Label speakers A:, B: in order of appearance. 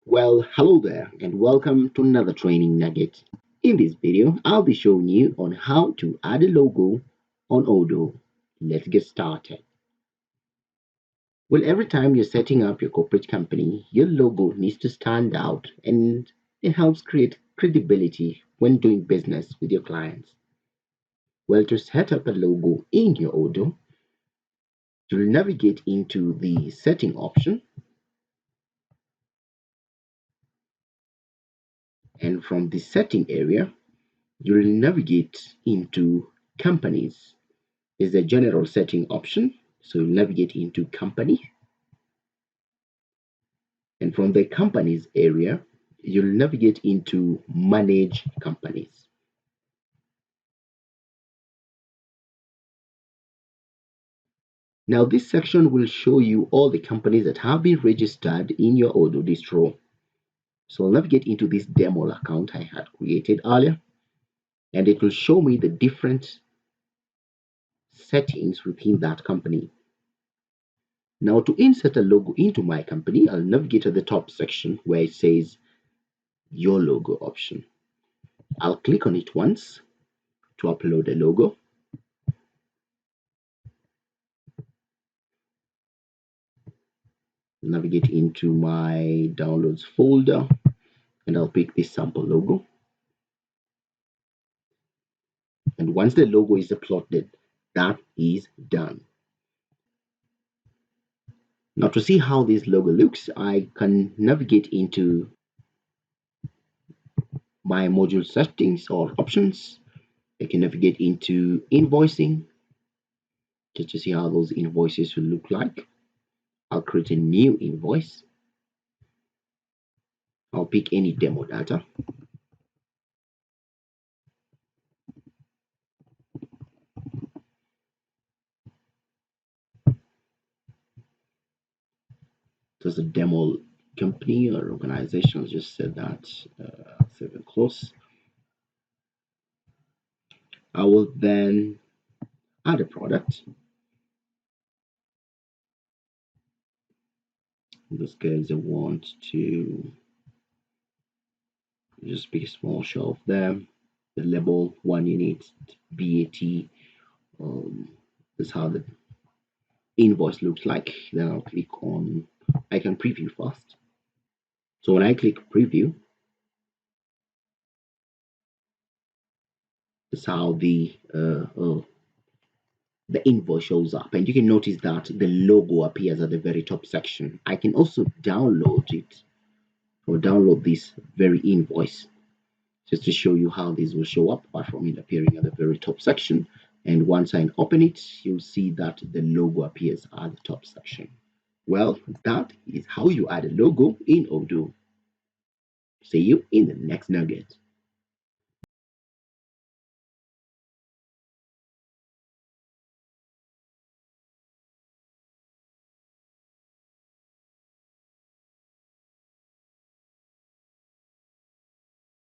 A: Well, hello there and welcome to another training nugget. In this video, I'll be showing you on how to add a logo on Odoo. Let's get started. Well, every time you're setting up your corporate company, your logo needs to stand out and it helps create credibility when doing business with your clients. Well, to set up a logo in your Odoo, you'll navigate into the setting option, and from the setting area, you'll navigate into companies. Is the general setting option, so you'll navigate into company, and from the companies area you'll navigate into manage companies. Now this section will show you all the companies that have been registered in your Odoo distro. So I'll navigate into this demo account I had created earlier, and it will show me the different settings within that company. Now to insert a logo into my company, I'll navigate to the top section where it says your logo option. I'll click on it once to upload a logo. Navigate into my downloads folder and I'll pick this sample logo. And once the logo is uploaded, that is done. Now to see how this logo looks, I can navigate into my module settings or options. I can navigate into invoicing just to see how those invoices will look like. I'll create a new invoice. I'll pick any demo data. There's a demo company or organization. I'll just set that, save and close. I will then add a product. In this case, I want to just pick a small shelf there. The label 1 unit BAT. This is how the invoice looks like. Then I'll click on, I can preview first. So when I click preview, this is how the invoice shows up, and you can notice that the logo appears at the very top section. I can also download it or download this very invoice just to show you how this will show up, apart from it appearing at the very top section. And once I open it, you'll see that the logo appears at the top section. Well, that is how you add a logo in Odoo. See you in the next nugget.